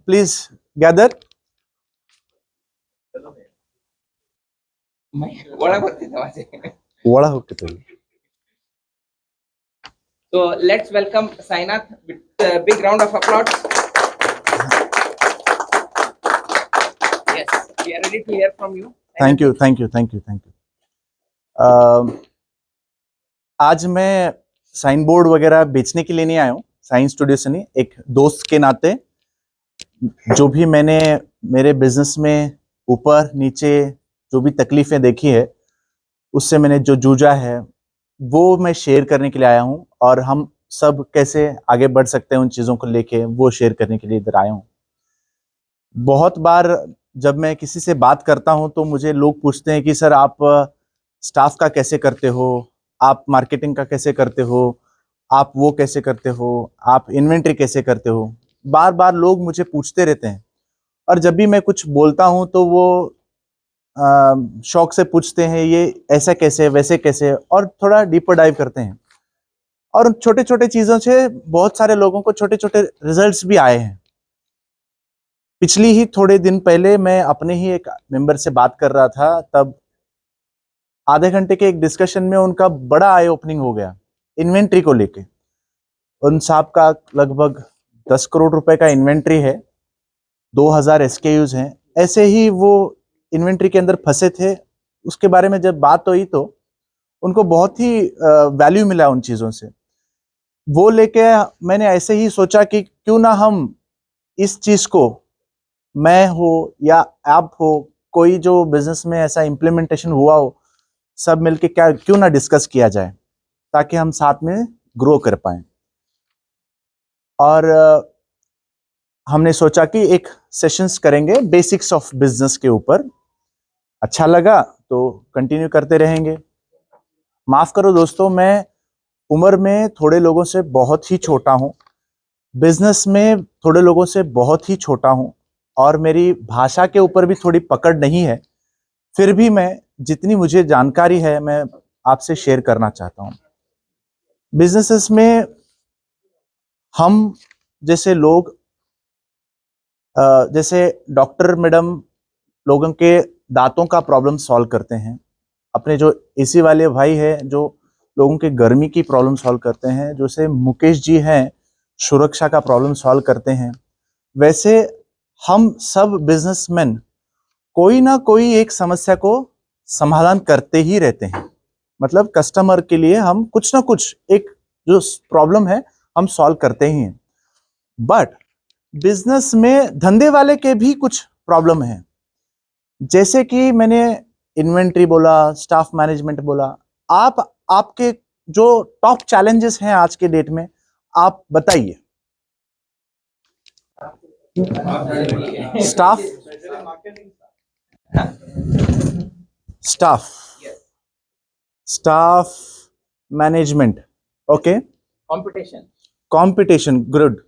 please gather. So let's welcome Sainath with a big round of applause. Yes, we are ready to hear from you. Thank you. आज मैं sign board वगैरह बेचने के लिए नहीं आया हूँ, साइंस स्टूडियो से नहीं, एक दोस्त के नाते जो भी मैंने मेरे बिजनेस में ऊपर नीचे जो भी तकलीफें देखी है, उससे मैंने जो जूझा है वो मैं शेयर करने के लिए आया हूँ, और हम सब कैसे आगे बढ़ सकते हैं उन चीज़ों को लेके, वो शेयर करने के लिए इधर आया हूँ। बहुत बार जब मैं किसी से बात करता हूँ तो मुझे लोग पूछते हैं कि सर आप स्टाफ का कैसे करते हो, आप मार्केटिंग का कैसे करते हो, आप वो कैसे करते हो, आप इन्वेंट्री कैसे करते हो। बार बार लोग मुझे पूछते रहते हैं, और जब भी मैं कुछ बोलता हूँ तो वो शौक से पूछते हैं ये ऐसा कैसे वैसे कैसे, और थोड़ा डीपर डाइव करते हैं। और छोटे छोटे चीज़ों से बहुत सारे लोगों को छोटे छोटे रिजल्ट्स भी आए हैं। पिछली ही थोड़े दिन पहले मैं अपने ही एक मेंबर से बात कर रहा था, तब आधे घंटे के एक डिस्कशन में उनका बड़ा आई ओपनिंग हो गया इन्वेंट्री को लेके। उन साहब का लगभग 10 करोड़ रुपए का इन्वेंट्री है, 2000 SKUs हैं। ऐसे ही वो इन्वेंट्री के अंदर फंसे थे। उसके बारे में जब बात हुई तो उनको बहुत ही वैल्यू मिला उन चीज़ों से। वो लेके मैंने ऐसे ही सोचा कि क्यों ना हम इस चीज़ को, मैं हो या आप हो, कोई जो बिजनेस में ऐसा इम्प्लीमेंटेशन हुआ हो, सब मिलके क्यों ना डिस्कस किया जाए ताकि हम साथ में ग्रो कर पाएं। और हमने सोचा कि एक सेशंस करेंगे बेसिक्स ऑफ बिजनेस के ऊपर। अच्छा लगा तो कंटिन्यू करते रहेंगे। माफ करो दोस्तों, मैं उम्र में थोड़े लोगों से बहुत ही छोटा हूं, बिजनेस में थोड़े लोगों से बहुत ही छोटा हूं, और मेरी भाषा के ऊपर भी थोड़ी पकड़ नहीं है। फिर भी मैं जितनी मुझे जानकारी है मैं आपसे शेयर करना चाहता हूं। बिजनेसेस में हम जैसे लोग, जैसे डॉक्टर मैडम लोगों के दांतों का प्रॉब्लम सॉल्व करते हैं, अपने जो एसी वाले भाई हैं जो लोगों के गर्मी की प्रॉब्लम सॉल्व करते हैं, जैसे मुकेश जी हैं सुरक्षा का प्रॉब्लम सॉल्व करते हैं, वैसे हम सब बिजनेसमैन कोई ना कोई एक समस्या को समाधान करते ही रहते हैं। मतलब कस्टमर के लिए हम कुछ ना कुछ एक जो प्रॉब्लम है हम सॉल्व करते ही हैं। बट बिजनेस में धंधे वाले के भी कुछ प्रॉब्लम है, जैसे कि मैंने इन्वेंट्री बोला, स्टाफ मैनेजमेंट बोला। आपके जो टॉप चैलेंजेस हैं आज के डेट में, आप बताइए। Staff management, okay. Competition, good.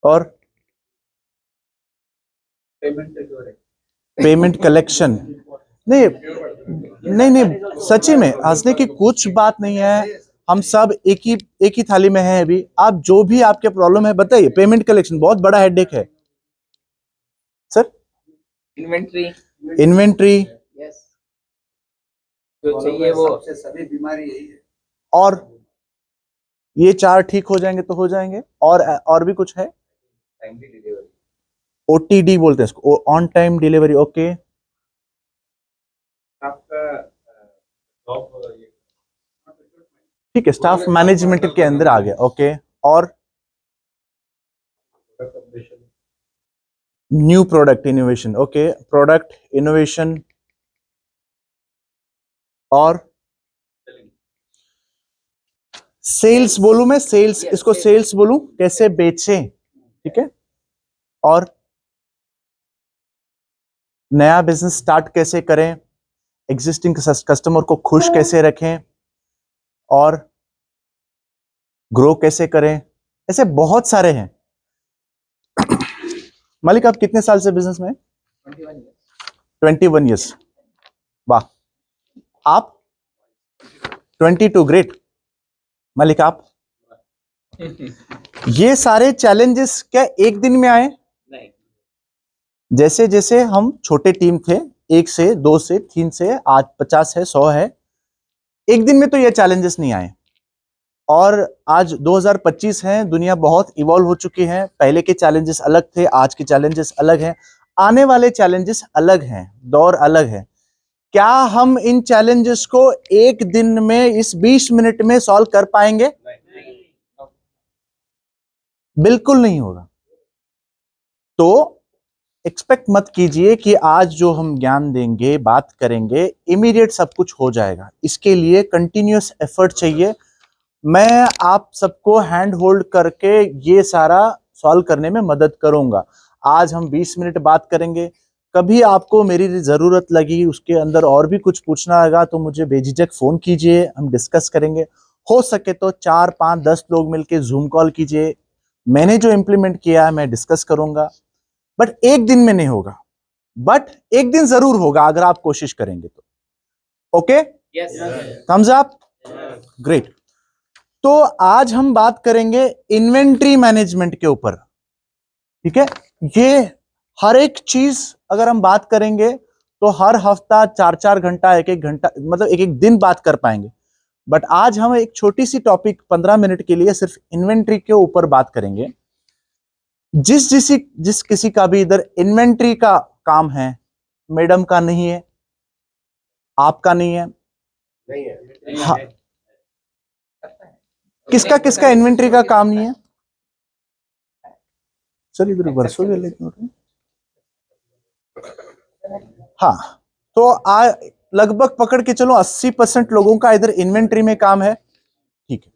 और पेमेंट कलेक्शन। नहीं, सच्ची में हंसने की कुछ बात नहीं है। हम सब एक ही थाली में हैं अभी। आप जो भी आपके प्रॉब्लम है बताइए। पेमेंट कलेक्शन बहुत बड़ा हेडेक है सर। इन्वेंट्री यस, जो चाहिए वो सभी बीमारी यही है। और ये 4 ठीक हो जाएंगे तो हो जाएंगे। और भी कुछ है? टाइमली डिलीवरी, OTD बोलते हैं इसको, ऑन टाइम डिलीवरी, ओके। ठीक है, स्टाफ मैनेजमेंट के अंदर आ गया, ओके। और new product innovation, okay. Product innovation और सेल्स बोलूं मैं? सेल्स, इसको सेल्स बोलूं, कैसे बेचें, ठीक है। और नया बिजनेस स्टार्ट कैसे करें, एग्जिस्टिंग कस्टमर को खुश कैसे रखें, और ग्रो कैसे करें, ऐसे बहुत सारे हैं। मालिक आप कितने साल से बिजनेस में? 21 ईयर्स। वाह। आप? 22, ग्रेट। मालिक आप? ये सारे चैलेंजेस क्या एक दिन में आए? नहीं, जैसे जैसे हम छोटे टीम थे, 1 से 2 से 3 से आज 50 है, 100 है, एक दिन में तो ये चैलेंजेस नहीं आए। और आज 2025 है, दुनिया बहुत इवॉल्व हो चुकी है। पहले के चैलेंजेस अलग थे, आज के चैलेंजेस अलग हैं, आने वाले चैलेंजेस अलग हैं, दौर अलग है। क्या हम इन चैलेंजेस को एक दिन में, इस 20 मिनट में सॉल्व कर पाएंगे? बिल्कुल नहीं होगा। तो एक्सपेक्ट मत कीजिए कि आज जो हम ज्ञान देंगे, बात करेंगे, इमीडिएट सब कुछ हो जाएगा। इसके लिए कंटिन्यूअस एफर्ट चाहिए। मैं आप सबको हैंड होल्ड करके ये सारा सॉल्व करने में मदद करूंगा। आज हम 20 मिनट बात करेंगे। कभी आपको मेरी जरूरत लगी, उसके अंदर और भी कुछ पूछना लगा, तो मुझे बेझिझक फोन कीजिए, हम डिस्कस करेंगे। हो सके तो 4, 5, 10 लोग मिलके जूम कॉल कीजिए। मैंने जो इम्प्लीमेंट किया है मैं डिस्कस करूंगा, बट एक दिन में नहीं होगा। बट एक दिन जरूर होगा अगर आप कोशिश करेंगे तो। Okay, yes, thumbs up, great. तो आज हम बात करेंगे इन्वेंट्री मैनेजमेंट के ऊपर, ठीक है। ये हर एक चीज अगर हम बात करेंगे तो हर हफ्ता 4-4 घंटा, 1-1 घंटा, मतलब 1-1 दिन बात कर पाएंगे। बट आज हम एक छोटी सी टॉपिक 15 मिनट के लिए सिर्फ इन्वेंट्री के ऊपर बात करेंगे। जिस किसी का भी इधर इन्वेंट्री का काम है, मैडम का नहीं है, आपका नहीं है, नहीं है। हाँ, किसका किसका इन्वेंट्री का काम नहीं है? सर इधर वर्षों ले लेते हैं। हाँ, तो लगभग पकड़ के चलो 80% लोगों का इधर इन्वेंट्री में काम है, ठीक है।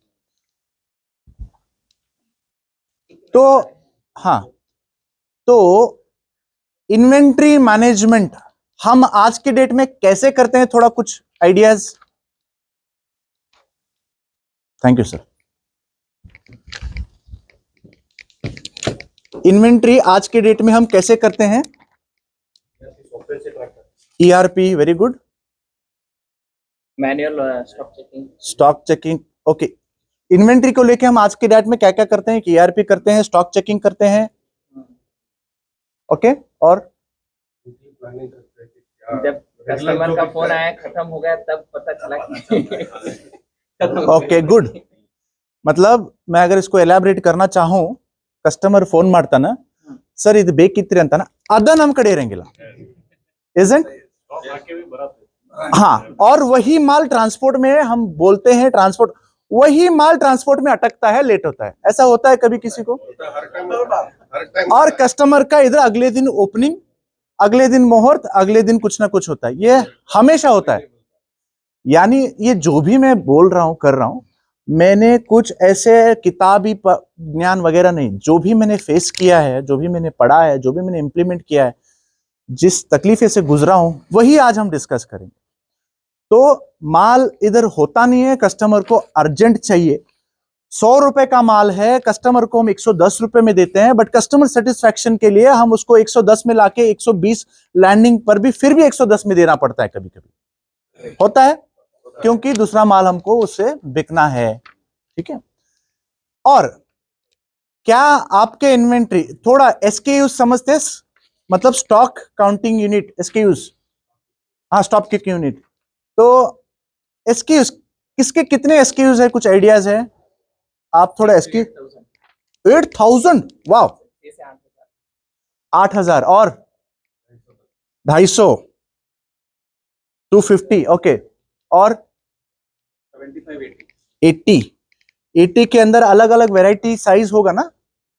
तो हाँ, तो इन्वेंट्री मैनेजमेंट हम आज के डेट में कैसे करते हैं, थोड़ा कुछ ideas. Thank you sir. Inventory आज के डेट में हम कैसे करते हैं? सॉफ्टवेयर से ट्रैक कर। ERP, very good. Manual stock checking, stock checking, okay. Inventory को लेके हम आज के डेट में क्या क्या करते हैं? ईआरपी करते हैं, स्टॉक चेकिंग करते हैं, ओके। और प्लानिंग करते हैं कि क्या जब कस्टमर का फोन आया खत्म हो गया तब पता चला कि ओके, गुड। मतलब मैं अगर इसको एलैबोरेट करना चाहूं, कस्टमर फोन ಮಾಡ್ತಾನ, ಸರ್ ಇದು ಬೇಕಿತ್ರಿ ಅಂತಾನ, ಅದ ನಮ್ಮ ಕಡೆ ಇರಂಗಿಲ್ಲ, isn't? हाँ, और वही माल ट्रांसपोर्ट में हम बोलते हैं, ट्रांसपोर्ट, वही माल ट्रांसपोर्ट में अटकता है, लेट होता है। ऐसा होता है कभी किसी को? और कस्टमर का इधर अगले दिन ओपनिंग, अगले दिन मुहूर्त, अगले दिन कुछ ना कुछ होता है, ये हमेशा होता है। यानी ये जो भी मैं बोल रहा हूं, कर रहा हूं, मैंने कुछ ऐसे किताबी ज्ञान वगैरह नहीं, जो भी मैंने फेस किया है, जो भी मैंने पढ़ा है, जो भी मैंने इंप्लीमेंट किया है, जिस तकलीफे से गुजरा हूं, वही आज हम डिस्कस करेंगे। तो माल इधर होता नहीं है, कस्टमर को अर्जेंट चाहिए। 100 रुपए का माल है, कस्टमर को हम 110 रुपए में देते हैं, बट कस्टमर सेटिस्फैक्शन के लिए हम उसको 110 में लाके 120 लैंडिंग पर भी फिर भी 110 में देना पड़ता है, कभी कभी होता है, क्योंकि दूसरा माल हमको उससे बिकना है, ठीक है। और क्या आपके इन्वेंट्री, थोड़ा एसकेयूज समझते हैं, मतलब स्टॉक काउंटिंग यूनिट, एसकेयूज, हाँ, स्टॉक किक यूनिट। तो एसकेयूज किसके कितने एसकेयूज है, कुछ आइडियाज है? आप थोड़ा एसक्यू 8000, वाह, 8000 और 250, 250, ओके। और 80 के अंदर अलग अलग वेराइटी साइज होगा ना,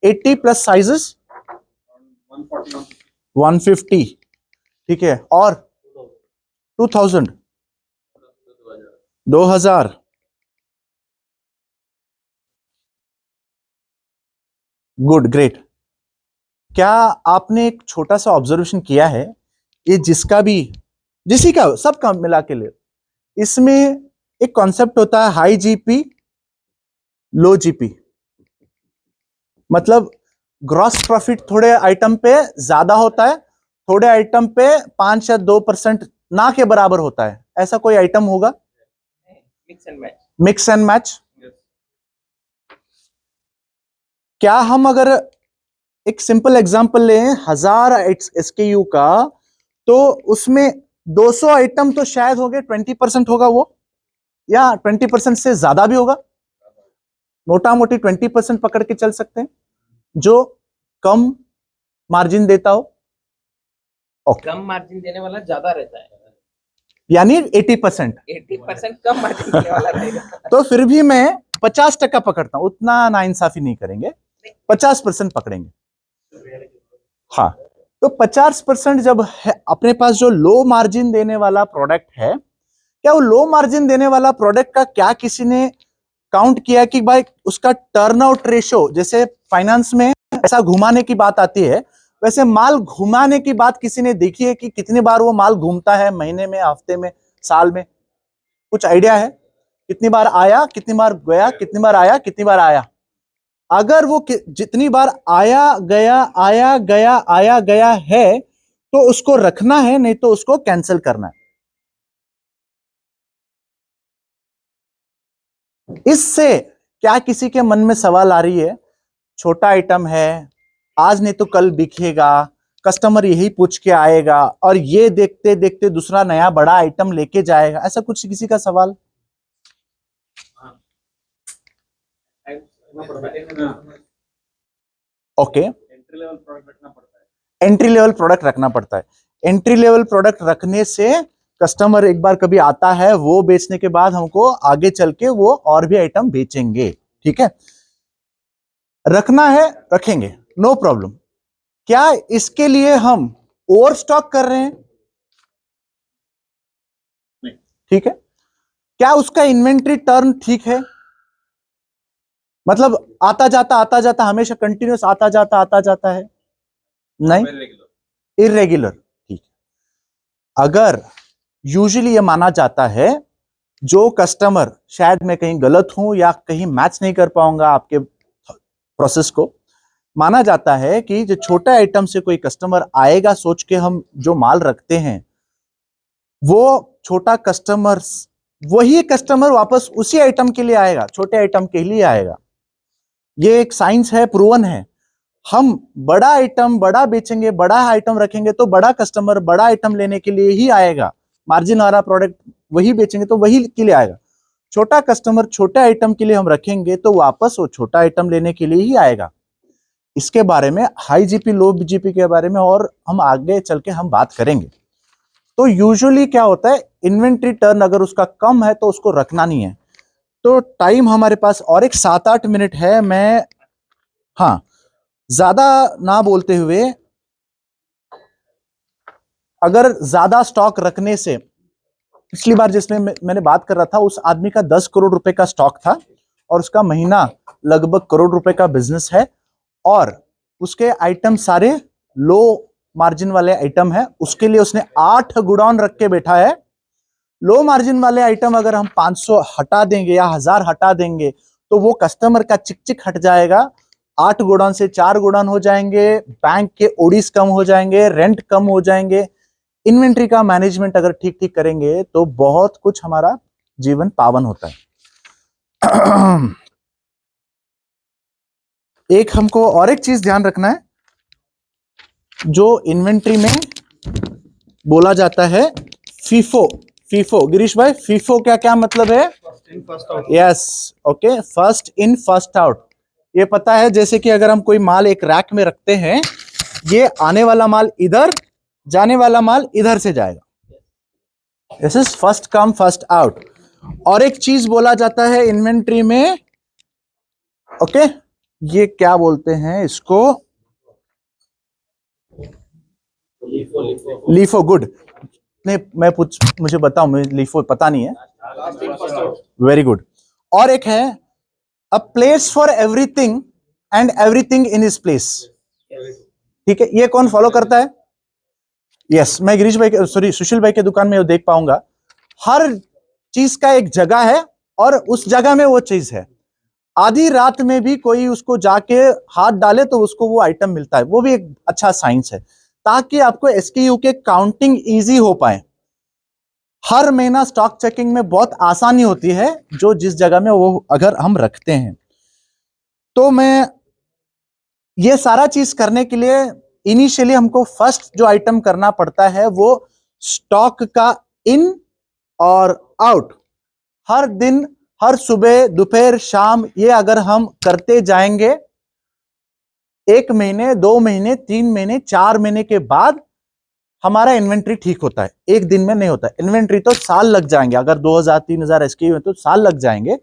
80 प्लस साइजेस 150, ठीक है। और 2000, 2000, गुड, ग्रेट। क्या आपने एक छोटा सा ऑब्जर्वेशन किया है, ये जिसका भी, जिसी का सबका मिला के ले, इसमें एक कॉन्सेप्ट होता है हाई जीपी, लो जीपी। मतलब ग्रॉस प्रॉफिट थोड़े आइटम पे ज्यादा होता है, थोड़े आइटम पे 5 या 2% ना के बराबर होता है। ऐसा कोई आइटम होगा? Mix and match, mix and match, क्या हम अगर एक सिंपल एग्जांपल लें 1000 SKU का, तो उसमें 200 आइटम तो शायद हो गए, 20% होगा वो, या 20% से ज्यादा भी होगा, मोटा मोटी 20% पकड़ के चल सकते हैं, जो कम मार्जिन देता हो। कम मार्जिन देने वाला ज्यादा रहता है, यानी 80%। 80% कम मार्जिन देने वाला रहेगा। तो फिर भी मैं 50% पकड़ता हूं, उतना नाइंसाफी नहीं करेंगे, 50% पकड़ेंगे। हाँ, तो 50% जब है अपने पास जो लो मार्जिन देने वाला प्रोडक्ट है, क्या वो लो मार्जिन देने वाला प्रोडक्ट का क्या किसी ने काउंट किया कि भाई उसका टर्नआउट रेशो, जैसे फाइनेंस में ऐसा घुमाने की बात आती है, वैसे माल घुमाने की बात किसी ने देखी है कि कितनी बार वो माल घूमता है, महीने में, हफ्ते में, साल में? कुछ आइडिया है कितनी बार आया, कितनी बार गया, कितनी बार आया, कितनी बार आया? अगर वो जितनी बार आया गया आया गया आया गया है, तो उसको रखना है, नहीं तो उसको कैंसिल करना है। इससे क्या किसी के मन में सवाल आ रही है, छोटा आइटम है, आज नहीं तो कल बिकेगा, कस्टमर यही पूछ के आएगा और ये देखते देखते दूसरा नया बड़ा आइटम लेके जाएगा, ऐसा कुछ किसी का सवाल? ओके, एंट्री लेवल प्रोडक्ट रखना पड़ता है। एंट्री लेवल प्रोडक्ट रखने से कस्टमर एक बार कभी आता है, वो बेचने के बाद हमको आगे चल के वो और भी आइटम बेचेंगे, ठीक है? रखना है, रखेंगे, नो प्रॉब्लम। क्या इसके लिए हम ओवर स्टॉक कर रहे हैं? ठीक है। क्या उसका इन्वेंट्री टर्न ठीक है? मतलब आता जाता हमेशा कंटिन्यूस आता जाता है? नहीं, इरेगुलर। ठीक। अगर यूजुअली ये माना जाता है, जो कस्टमर, शायद मैं कहीं गलत हूं या कहीं मैच नहीं कर पाऊंगा आपके प्रोसेस को, माना जाता है कि जो छोटा आइटम से कोई कस्टमर आएगा सोच के हम जो माल रखते हैं, वो छोटा कस्टमर, वही कस्टमर वापस उसी आइटम के लिए आएगा, छोटे आइटम के लिए आएगा। ये एक साइंस है, प्रूवन है। हम बड़ा आइटम बड़ा बेचेंगे, बड़ा आइटम रखेंगे, तो बड़ा कस्टमर बड़ा आइटम लेने के लिए ही आएगा, मार्जिन वाला प्रोडक्ट वही बेचेंगे तो वही के लिए आएगा। छोटा कस्टमर छोटे आइटम के लिए हम रखेंगे तो वापस वो छोटा आइटम लेने के लिए ही आएगा। इसके बारे में, हाई जीपी लो जीपी के बारे में और हम आगे चल के हम बात करेंगे। तो यूजुअली क्या होता है, इन्वेंट्री टर्न अगर उसका कम है तो उसको रखना नहीं है। तो टाइम हमारे पास और एक 7-8 मिनट है। मैं, हाँ, ज्यादा ना बोलते हुए, अगर ज्यादा स्टॉक रखने से, पिछली बार जिसमें मैंने बात कर रहा था, उस आदमी का 10 करोड़ रुपए का स्टॉक था और उसका महीना लगभग करोड़ रुपए का बिजनेस है, और उसके आइटम सारे लो मार्जिन वाले आइटम है। उसके लिए उसने 8 गुडाउन रख के बैठा है। लो मार्जिन वाले आइटम अगर हम 500 हटा देंगे या 1000 हटा देंगे, तो वो कस्टमर का चिक चिक हट जाएगा। 8 गोडाउन से 4 गोडाउन हो जाएंगे, बैंक के ओडीज कम हो जाएंगे, रेंट कम हो जाएंगे। इन्वेंट्री का मैनेजमेंट अगर ठीक ठीक करेंगे तो बहुत कुछ हमारा जीवन पावन होता है। एक हमको और एक चीज ध्यान रखना है, जो इन्वेंट्री में बोला जाता है फीफो। फीफो, गिरीश भाई, फीफो क्या क्या मतलब है? Yes, okay, first in first out. ये पता है, जैसे कि अगर हम कोई माल एक रैक में रखते हैं, ये आने वाला माल इधर, जाने वाला माल इधर से जाएगा। This is first come first out. और एक चीज बोला जाता है इन्वेंट्री में, ओके, ये क्या बोलते हैं इसको? लीफो। गुड। नहीं, मुझे बताओ, मुझे लीफो पता नहीं है। Very good. और एक है a place for everything and everything in is place. ठीक है, ये कौन फॉलो करता है? यस, मैं गिरीश भाई, सॉरी, सुशील भाई के दुकान में देख पाऊंगा, हर चीज का एक जगह है और उस जगह में वो चीज है। आधी रात में भी कोई उसको जाके हाथ डाले तो उसको वो आइटम मिलता है। वो भी एक अच्छा साइंस है, ताकि आपको एसकेयू के काउंटिंग इजी हो पाए। हर महीना स्टॉक चेकिंग में बहुत आसानी होती है, जो जिस जगह में वो अगर हम रखते हैं। तो मैं ये सारा चीज करने के लिए इनिशियली हमको फर्स्ट जो आइटम करना पड़ता है वो स्टॉक का इन और आउट, हर दिन, हर सुबह, दोपहर, शाम, ये अगर हम करते जाएंगे 1 महीने, 2 महीने, 3 महीने, 4 महीने के बाद हमारा इन्वेंट्री ठीक होता है। एक दिन में नहीं होता है। इन्वेंट्री तो साल लग जाएंगे, अगर 2000-3000 SKU है तो साल लग जाएंगे,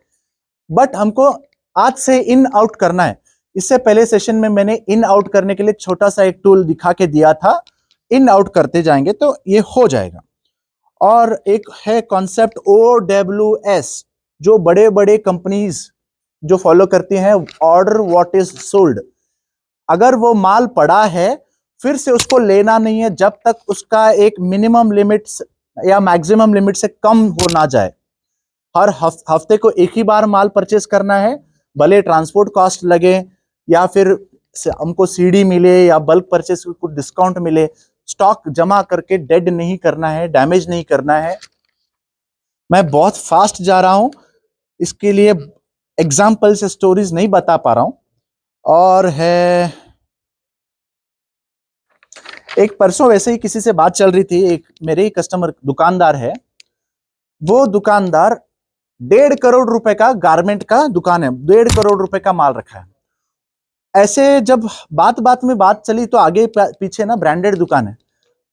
बट हमको आज से इन आउट करना है। इससे पहले सेशन में मैंने इन आउट करने के लिए छोटा सा एक टूल दिखा के दिया था। इन आउट करते जाएंगे तो ये हो जाएगा। और एक है कॉन्सेप्ट OWS, जो बड़े बड़े कंपनीज जो फॉलो करती हैं, ऑर्डर व्हाट इज सोल्ड। अगर वो माल पड़ा है फिर से उसको लेना नहीं है जब तक उसका एक मिनिमम लिमिट या मैक्सिमम लिमिट से कम हो ना जाए। हर हफ्ते को एक ही बार माल परचेस करना है, भले ट्रांसपोर्ट कॉस्ट लगे या फिर हमको CD मिले या बल्क परचेस कुछ डिस्काउंट मिले, स्टॉक जमा करके डेड नहीं करना है, डैमेज नहीं करना है। मैं बहुत फास्ट जा रहा हूं, इसके लिए एग्जाम्पल से स्टोरीज नहीं बता पा रहा हूं। और है एक परसों वैसे ही किसी से बात चल रही थी, एक मेरे ही कस्टमर दुकानदार है, वो दुकानदार 1.5 करोड़ रुपए का गारमेंट का दुकान है, 1.5 करोड़ रुपए का माल रखा है। ऐसे जब बात बात में बात चली तो आगे पीछे ना ब्रांडेड दुकान है,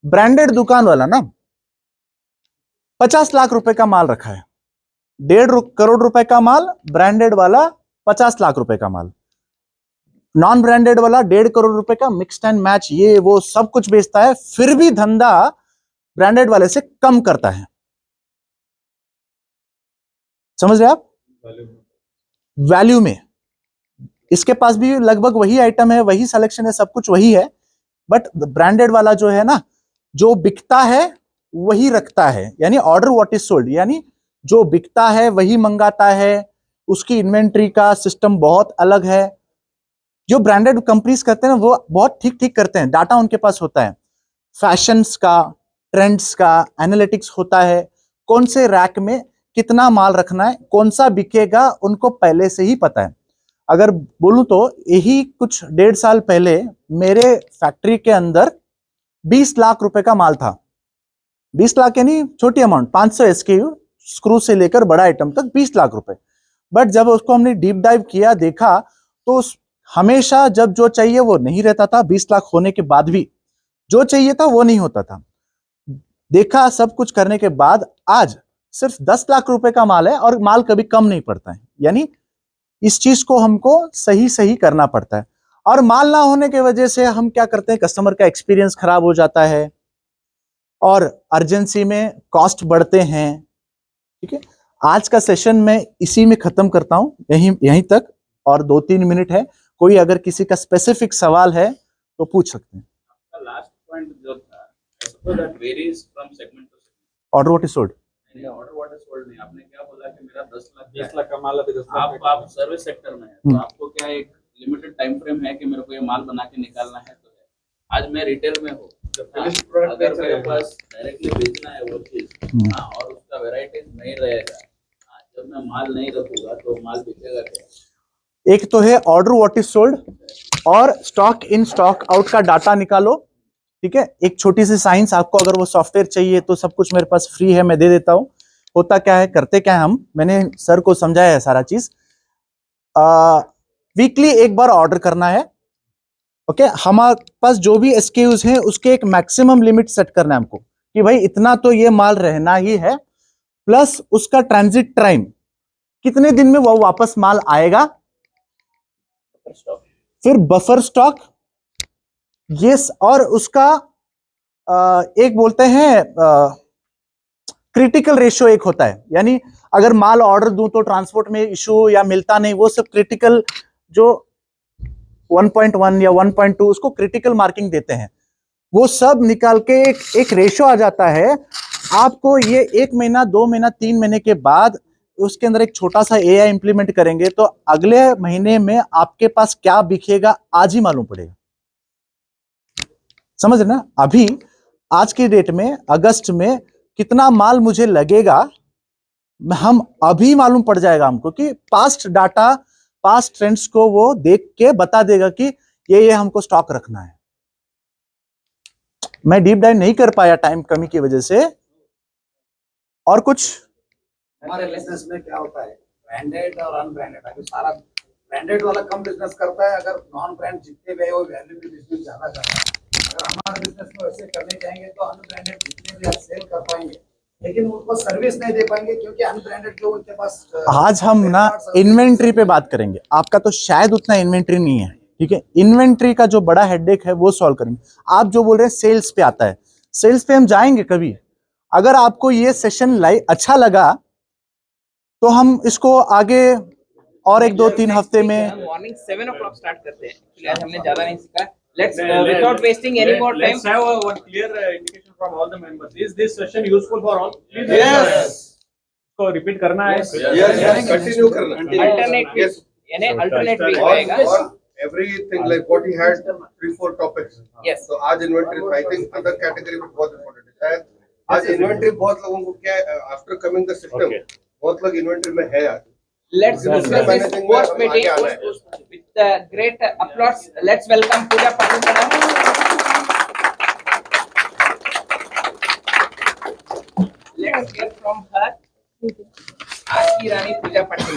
ब्रांडेड दुकान वाला ना 50 लाख रुपए का माल रखा है। 1.5 करोड़ रुपए का माल, ब्रांडेड वाला 50 लाख रुपए का माल, नॉन ब्रांडेड वाला 1.5 करोड़ रुपए का मिक्स्ड एंड मैच, ये वो सब कुछ बेचता है, फिर भी धंधा ब्रांडेड वाले से कम करता है। समझ रहे आप? वैल्यू में इसके पास भी लगभग वही आइटम है, वही सिलेक्शन है, सब कुछ वही है, बट ब्रांडेड वाला जो है ना, जो बिकता है वही रखता है, यानी ऑर्डर व्हाट इज सोल्ड, यानी जो बिकता है वही मंगाता है। उसकी इन्वेंट्री का सिस्टम बहुत अलग है। जो ब्रांडेड कंपनीज करते हैं वो बहुत ठीक ठीक करते हैं, डाटा उनके पास होता है, फैशंस का, ट्रेंड्स का एनालिटिक्स होता है, कौन से रैक में कितना माल रखना है, कौन सा बिकेगा, उनको पहले से ही पता है। अगर बोलूं तो यही कुछ 1.5 साल पहले मेरे फैक्ट्री के अंदर 20 लाख रुपए का माल था। 20 लाख यानी छोटी अमाउंट, 500 SKU, स्क्रू से लेकर बड़ा आइटम तक 20 लाख रुपए। बट जब उसको हमने डीप डाइव किया, देखा तो हमेशा जब जो चाहिए वो नहीं रहता था, 20 लाख होने के बाद भी जो चाहिए था वो नहीं होता था। देखा सब कुछ करने के बाद आज सिर्फ 10 लाख रुपए का माल है और माल कभी कम नहीं पड़ता है। यानी इस चीज को हमको सही सही करना पड़ता है। और माल ना होने की वजह से हम क्या करते हैं, कस्टमर का एक्सपीरियंस खराब हो जाता है और अर्जेंसी में कॉस्ट बढ़ते हैं। ठीक है, आज का सेशन मैं इसी में खत्म करता हूं, यहीं तक, और 2-3 मिनट है। कोई अगर किसी का स्पेसिफिक सवाल है तो पूछ सकते हैं। लास्ट पॉइंट जो था, I suppose that varies from segment to segment. Order what is sold, नहीं, ऑर्डर व्हाट इज सोल्ड नहीं, आपने क्या बोला कि मेरा 10 लाख 20 लाख का माल अभी 10 लाख आप सर्विस सेक्टर में है, तो आपको क्या एक लिमिटेड टाइम फ्रेम है कि मेरे को ये माल बना के निकालना है? तो है, आज मैं रिटेल में हूँ, अगर मेरे पास डायरेक्टली बेचना है वो चीज, और उसका वेराइटीज नहीं रहेगा, जब मैं माल नहीं रखूंगा तो माल बिकेगा क्या? एक तो है ऑर्डर व्हाट इज सोल्ड और स्टॉक इन स्टॉक आउट का डाटा निकालो। ठीक है, एक छोटी सी साइंस, आपको अगर वो सॉफ्टवेयर चाहिए तो सब कुछ मेरे पास फ्री है, मैं दे देता हूं। होता क्या है, करते क्या है, हम, मैंने सर को समझाया है सारा चीज। वीकली एक बार ऑर्डर करना है। ओके, हमारे पास जो भी SKUs हैं उसके एक मैक्सिमम लिमिट सेट करना है हमको, कि भाई इतना तो ये माल रहना ही है, प्लस उसका ट्रांजिट टाइम, कितने दिन में वो वापस माल आएगा। फिर बफर स्टॉक, यस, और उसका एक बोलते हैं क्रिटिकल रेशियो एक होता है, यानी अगर माल ऑर्डर दूं तो ट्रांसपोर्ट में इशू या मिलता नहीं, वो सब क्रिटिकल, जो 1.1 या 1.2 उसको क्रिटिकल मार्किंग देते हैं, वो सब निकाल के एक रेशियो आ जाता है आपको। ये 1 महीना, 2 महीना, 3 महीने के बाद उसके अंदर एक छोटा सा AI इंप्लीमेंट करेंगे तो अगले महीने में आपके पास क्या बिकेगा आज ही मालूम पड़ेगा। समझ रहे ना? अभी आज की डेट में अगस्त में कितना माल मुझे लगेगा, हम अभी मालूम पड़ जाएगा हमको, कि पास्ट डाटा, पास्ट ट्रेंड्स को वो देख के बता देगा कि ये हमको स्टॉक रखना है। मैं डीप डाइव नहीं कर पाया टाइम कमी की वजह से। और कुछ हमारे बिजनेस में क्या होता है, ब्रांडेड और अनब्रांडेड। अभी सारा ब्रांडेड वाला कम बिजनेस करता है, अगर नॉन ब्रांड जितने भी है वो वैल्यू भी बिजनेस ज्यादा करता है। अगर हमारे बिजनेस में वैसे करने जाएंगे तो अनब्रांडेड जितने भी आप सेल कर पाएंगे, लेकिन उनको सर्विस नहीं दे पाएंगे, क्योंकि अनब्रांडेड जो उनके पास आज हम ना इन्वेंट्री पे बात करेंगे। आपका तो शायद उतना इन्वेंट्री नहीं है, ठीक है। इन्वेंट्री का जो बड़ा हेडेक है वो सॉल्व करेंगे। आप जो बोल रहे हैं सेल्स पे आता है, सेल्स पे हम जाएंगे कभी। अगर आपको ये सेशन लाइव अच्छा लगा तो हम इसको आगे और 1-2-3 हफ्ते में मॉर्निंग 7 o'clock स्टार्ट करते हैं। एक्चुअली आज हमने ज्यादा नहीं सीखा। Let's without wasting any more time, Let's have one clear indication from all the members. Is this session useful for all? Yes. को रिपीट करना है. Yes. Continue करना. Alternate Yes. यानी अल्टरनेट वीक All- रहेगा। all- Everything like what he had 3-4 topics. Yes. So आज inventory, I think other category में बहुत important है। आज inventory बहुत लोगों को क्या है, after coming the system, बहुत लोग inventory में है आज। Let's discuss this post meeting with great applause. Let's welcome Pooja Patil madam. Let's hear from her. आज की रानी पूजा पाटिल।